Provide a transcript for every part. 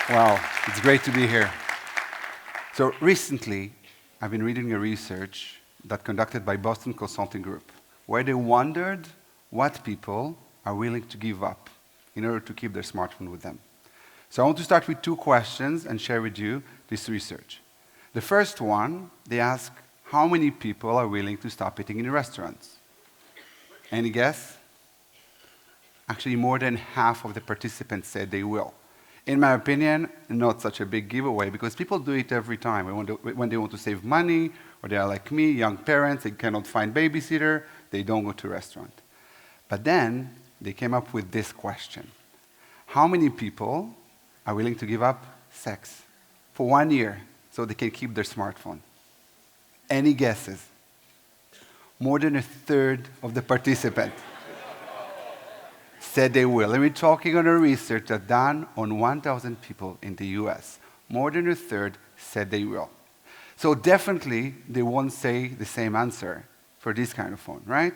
Wow, it's great to be here. So recently, I've been reading a research that conducted by Boston Consulting Group, where they wondered what people are willing to give up in order to keep their smartphone with them. So I want to start with two questions and share with you this research. The first one, they ask how many people are willing to stop eating in restaurants. Any guess? Actually, more than half of the participants said they will. In my opinion, not such a big giveaway because people do it every time. When they want to save money, or they are like me, young parents, they cannot find babysitter, they don't go to a restaurant. But then they came up with this question. How many people are willing to give up sex for 1 year so they can keep their smartphone? Any guesses? More than a third of the participants said they will. And we're talking on a research that's done on 1,000 people in the US. More than a third said they will. So definitely, they won't say the same answer for this kind of phone, right?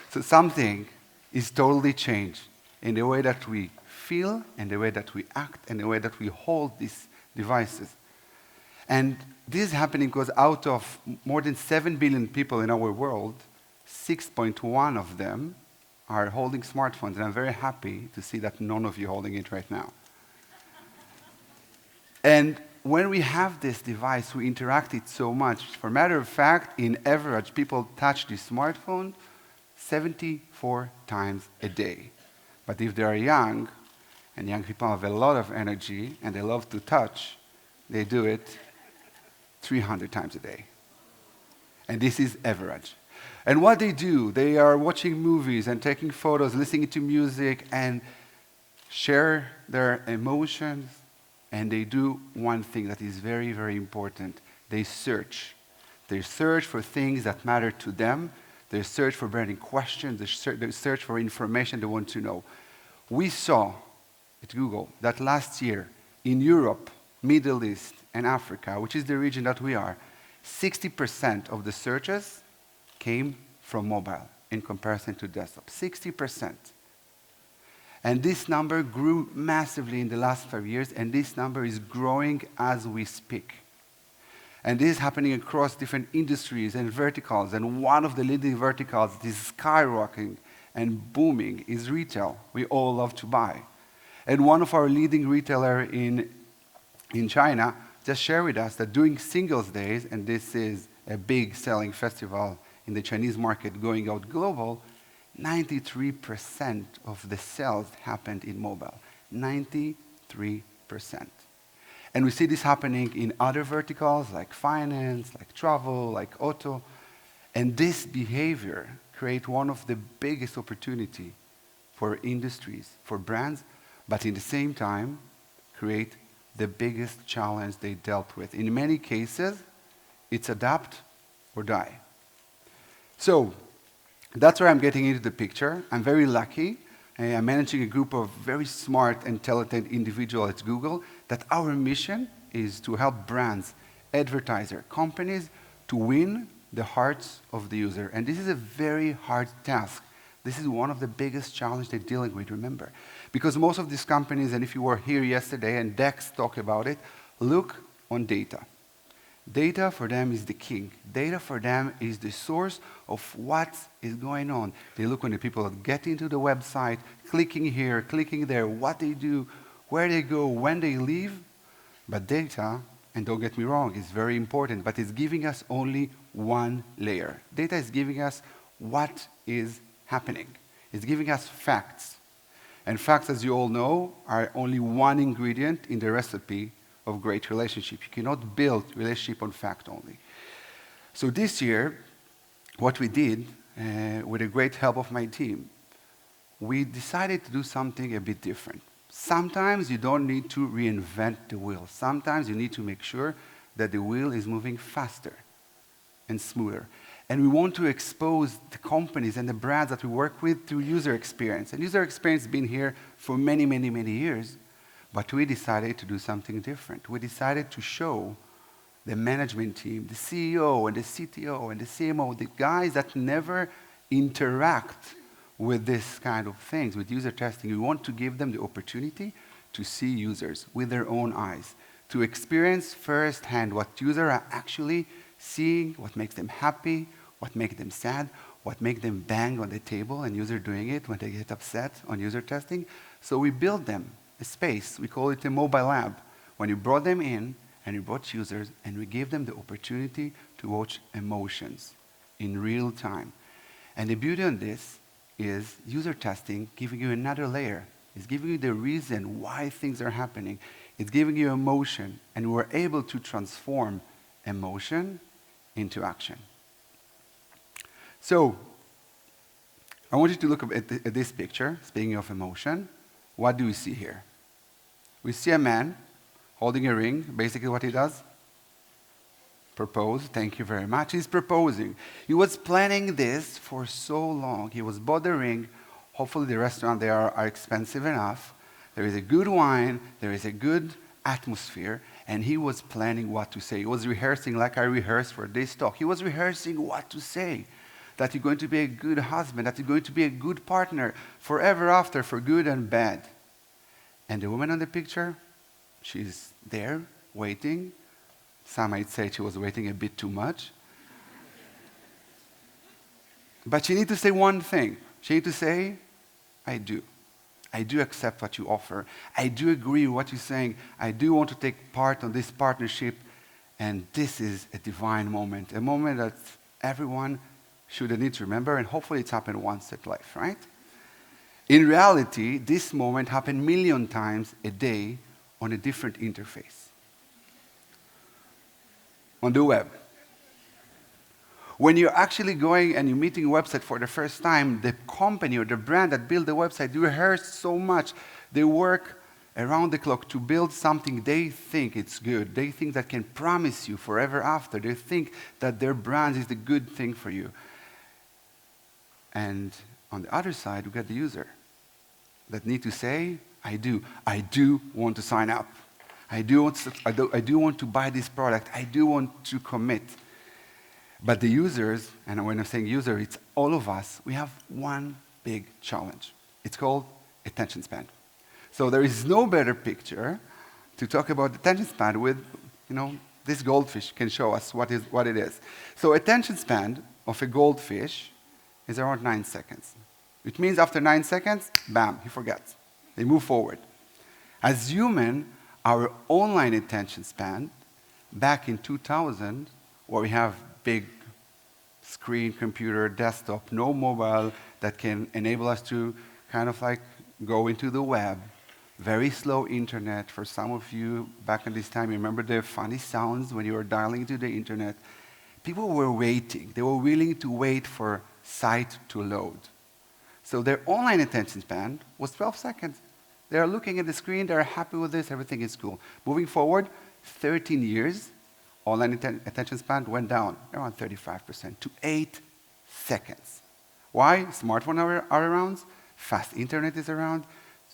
So something is totally changed in the way that we feel, and the way that we act, and the way that we hold these devices. And this is happening because out of more than 7 billion people in our world, 6.1 of them are holding smartphones, and I'm very happy to see that none of you are holding it right now. And when we have this device, we interact it so much. For matter of fact, in average, people touch the smartphone 74 times a day. But if they are young, and young people have a lot of energy, and they love to touch, they do it 300 times a day. And this is average. And what they do, they are watching movies and taking photos, listening to music, and share their emotions. And they do one thing that is very, very important. They search. They search for things that matter to them. They search for burning questions. They search for information they want to know. We saw at Google that last year in Europe, Middle East, and Africa, which is the region that we are, 60% of the searches came from mobile in comparison to desktop, 60%. And this number grew massively in the last 5 years, and this number is growing as we speak. And this is happening across different industries and verticals, and one of the leading verticals that is skyrocketing and booming is retail. We all love to buy. And one of our leading retailer in China just shared with us that during Singles Days, and this is a big selling festival in the Chinese market going out global, 93% of the sales happened in mobile. 93%. And we see this happening in other verticals like finance, like travel, like auto. And this behavior creates one of the biggest opportunity for industries, for brands, but in the same time, create the biggest challenge they dealt with. In many cases, it's adapt or die. So that's where I'm getting into the picture. I'm very lucky. I'm managing a group of very smart and talented individuals at Google that our mission is to help brands, advertisers, companies to win the hearts of the user. And this is a very hard task. This is one of the biggest challenges they're dealing with, remember. Because most of these companies, and if you were here yesterday and Dex talked about it, look on data. Data for them is the king. Data for them is the source of what is going on. They look on the people that get into the website, clicking here, clicking there, what they do, where they go, when they leave. But data, and don't get me wrong, is very important, but it's giving us only one layer. Data is giving us what is happening. It's giving us facts. And facts, as you all know, are only one ingredient in the recipe of great relationship. You cannot build relationship on fact only. So this year, what we did, with a great help of my team, we decided to do something a bit different. Sometimes you don't need to reinvent the wheel. Sometimes you need to make sure that the wheel is moving faster and smoother. And we want to expose the companies and the brands that we work with through user experience. And user experience has been here for many, many, many years. But we decided to do something different. We decided to show the management team, the CEO and the CTO and the CMO, the guys that never interact with this kind of things, with user testing. We want to give them the opportunity to see users with their own eyes, to experience firsthand what users are actually seeing, what makes them happy, what makes them sad, what makes them bang on the table and user doing it when they get upset on user testing. So we built them a space. We call it a mobile lab. When you brought them in and you brought users and we gave them the opportunity to watch emotions in real time. And the beauty on this is user testing giving you another layer. It's giving you the reason why things are happening. It's giving you emotion, and we're able to transform emotion into action. So, I want you to look at this picture. Speaking of emotion, what do we see here? We see a man holding a ring. Basically what he does? Propose. Thank you very much. He's proposing. He was planning this for so long. He was bought the ring. Hopefully the restaurant there are expensive enough. There is a good wine. There is a good atmosphere. And he was planning what to say. He was rehearsing like I rehearsed for this talk. He was rehearsing what to say. That you're going to be a good husband. That you're going to be a good partner forever after, for good and bad. And the woman on the picture, she's there waiting. Some might say she was waiting a bit too much. But she needs to say one thing. She needs to say, I do. I do accept what you offer. I do agree with what you're saying. I do want to take part on this partnership. And this is a divine moment. A moment that everyone should need to remember. And hopefully it's happened once in life, right? In reality, this moment happened 1,000,000 times a day on a different interface. On the web. When you're actually going and you're meeting a website for the first time, the company or the brand that built the website, they rehearse so much. They work around the clock to build something they think it's good. They think that can promise you forever after. They think that their brand is the good thing for you. And on the other side, we got the user that need to say, I do. I do want to sign up. I do want to buy this product. I do want to commit. But the users, and when I'm saying user, it's all of us, we have one big challenge. It's called attention span. So there is no better picture to talk about attention span with, this goldfish can show us what it is. So attention span of a goldfish is around 9 seconds. Which means after 9 seconds, bam, he forgets. They move forward. As human, our online attention span, back in 2000, where we have big screen, computer, desktop, no mobile that can enable us to kind of like go into the web, very slow internet. For some of you, back in this time, you remember the funny sounds when you were dialing to the internet. People were waiting. They were willing to wait for site to load. So their online attention span was 12 seconds. They are looking at the screen, they're happy with this, everything is cool. Moving forward, 13 years, online attention span went down around 35% to 8 seconds. Why? Smartphones are around, fast internet is around,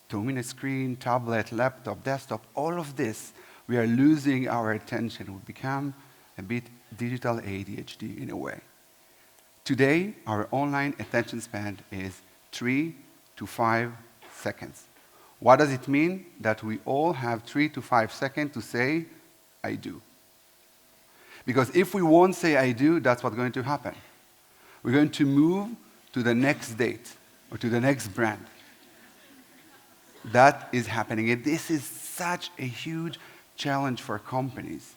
2-minute screen, tablet, laptop, desktop, all of this, we are losing our attention. We become a bit digital ADHD in a way. Today, our online attention span is 3 to 5 seconds. What does it mean? That we all have 3 to 5 seconds to say, I do. Because if we won't say I do, that's what's going to happen. We're going to move to the next date or to the next brand. That is happening. And this is such a huge challenge for companies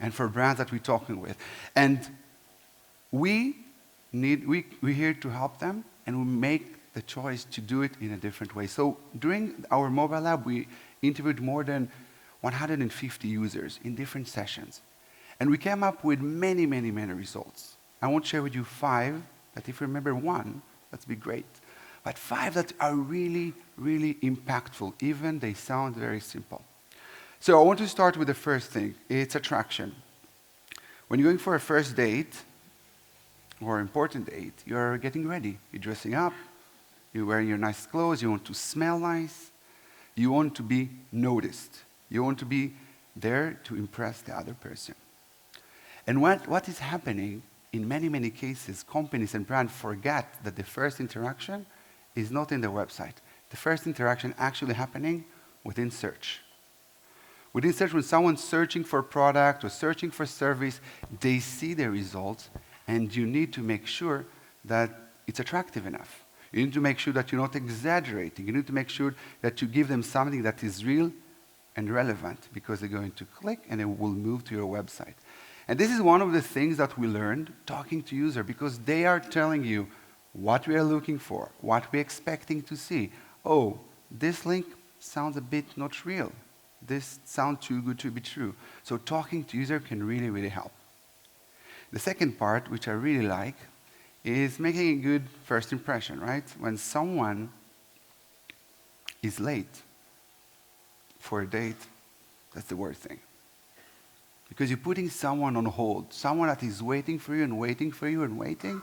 and for brands that we're talking with. And we're here to help them, and we make the choice to do it in a different way. So during our mobile lab, we interviewed more than 150 users in different sessions. And we came up with many, many, many results. I won't share with you 5, but if you remember 1, that'd be great. But 5 that are really, really impactful, even they sound very simple. So I want to start with the first thing. It's attraction. When you're going for a first date, or important date, you're getting ready. You're dressing up, you're wearing your nice clothes, you want to smell nice, you want to be noticed. You want to be there to impress the other person. And what is happening, in many, many cases, companies and brands forget that the first interaction is not in the website. The first interaction actually happening within search. Within search, when someone's searching for a product or searching for service, they see the results, and you need to make sure that it's attractive enough. You need to make sure that you're not exaggerating. You need to make sure that you give them something that is real and relevant, because they're going to click and it will move to your website. And this is one of the things that we learned talking to users, because they are telling you what we are looking for, what we're expecting to see. Oh, this link sounds a bit not real. This sounds too good to be true. So talking to user can really, really help. The second part, which I really like, is making a good first impression, right? When someone is late for a date, that's the worst thing. Because you're putting someone on hold, someone that is waiting for you and waiting for you and waiting.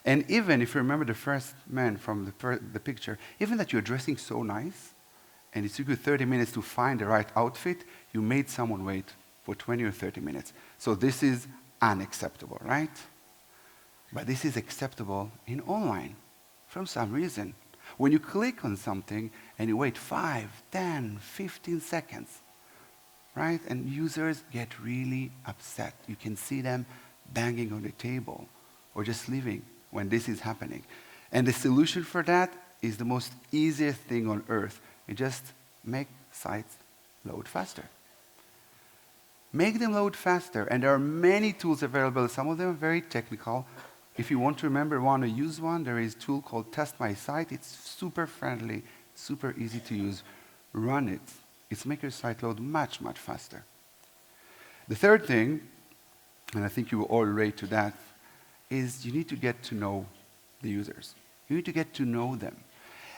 And even if you remember the first man from the picture, even that you're dressing so nice, and it took you 30 minutes to find the right outfit, you made someone wait for 20 or 30 minutes. So this is unacceptable, right? But this is acceptable in online for some reason. When you click on something and you wait 5, 10, 15 seconds, right? And users get really upset. You can see them banging on the table or just leaving when this is happening. And the solution for that is the most easiest thing on earth. You just make sites load faster. Make them load faster. And there are many tools available. Some of them are very technical. If you want to use one, there is a tool called Test My Site. It's super friendly, super easy to use. Run it. It's make your site load much, much faster. The third thing, and I think you will all relate to that, is you need to get to know the users. You need to get to know them.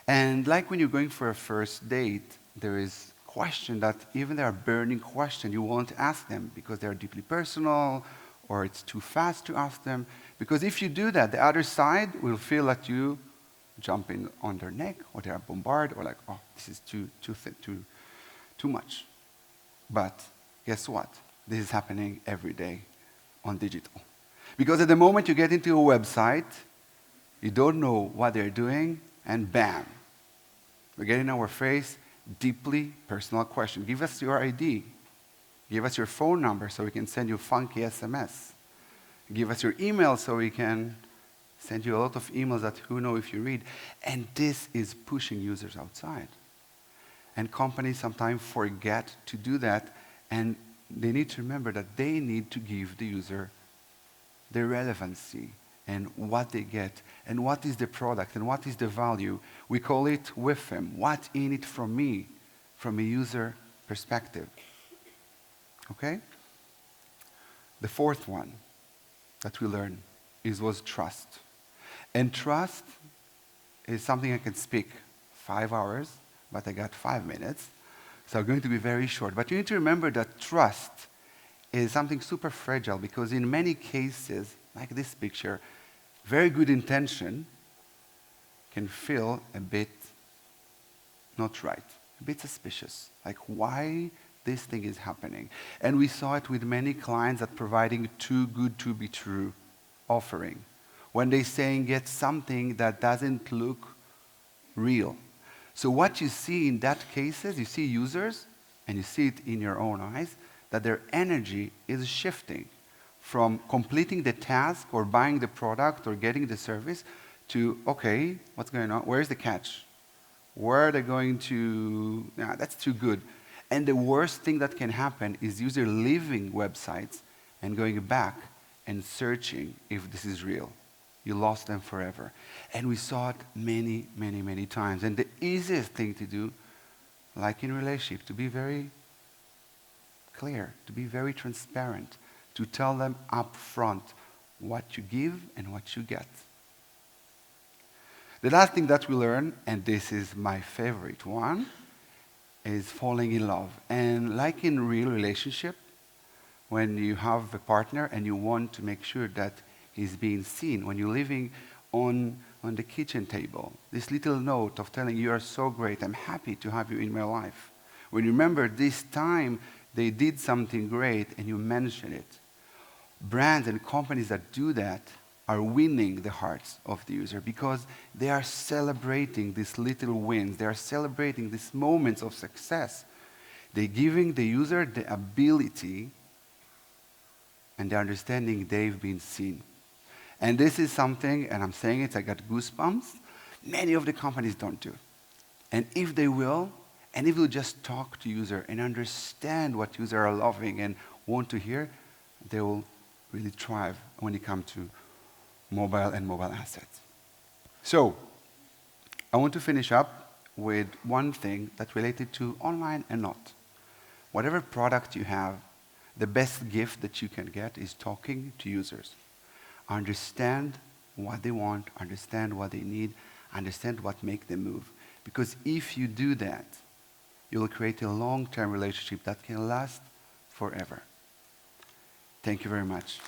And like when you're going for a first date, there is question that even they are burning question, you won't ask them because they're deeply personal, or it's too fast to ask them. Because if you do that, the other side will feel that you jump in on their neck, or they are bombarded, or like, oh, this is too much. But guess what? This is happening every day on digital. Because at the moment you get into a website, you don't know what they're doing, and bam, we get in our face deeply personal question. Give us your ID. Give us your phone number so we can send you funky SMS. Give us your email so we can send you a lot of emails that who knows if you read. And this is pushing users outside. And companies sometimes forget to do that, and they need to remember that they need to give the user the relevancy and what they get, and what is the product, and what is the value. We call it with them. What's in it from me, from a user perspective? Okay? The fourth one that we learned was trust. And trust is something I can speak 5 hours, but I got 5 minutes. So I'm going to be very short. But you need to remember that trust is something super fragile, because in many cases, like this picture, very good intention can feel a bit not right, a bit suspicious. Like, why this thing is happening? And we saw it with many clients that providing too good to be true offering. When they saying get something that doesn't look real. So what you see in that cases, you see users, and you see it in your own eyes, that their energy is shifting from completing the task or buying the product or getting the service to, okay, what's going on? Where's the catch? Where are they going to, nah, that's too good. And the worst thing that can happen is user leaving websites and going back and searching if this is real. You lost them forever. And we saw it many, many, many times. And the easiest thing to do, like in relationship, to be very clear, to be very transparent, to tell them up front what you give and what you get. The last thing that we learn, and this is my favorite one, is falling in love. And like in real relationship, when you have a partner and you want to make sure that he's being seen, when you're living on the kitchen table, this little note of telling you are so great, I'm happy to have you in my life. When you remember this time they did something great and you mention it. Brands and companies that do that are winning the hearts of the user because they are celebrating these little wins. They are celebrating these moments of success They're giving the user the ability and the understanding they've been seen. And this is something, and I'm saying it, I got goosebumps, many of the companies don't do. And if they will, and if they'll just talk to user and understand what users are loving and want to hear, they will really thrive when it comes to mobile and mobile assets. So, I want to finish up with one thing that's related to online and not. Whatever product you have, the best gift that you can get is talking to users. Understand what they want, understand what they need, understand what makes them move. Because if you do that, you'll create a long-term relationship that can last forever. Thank you very much.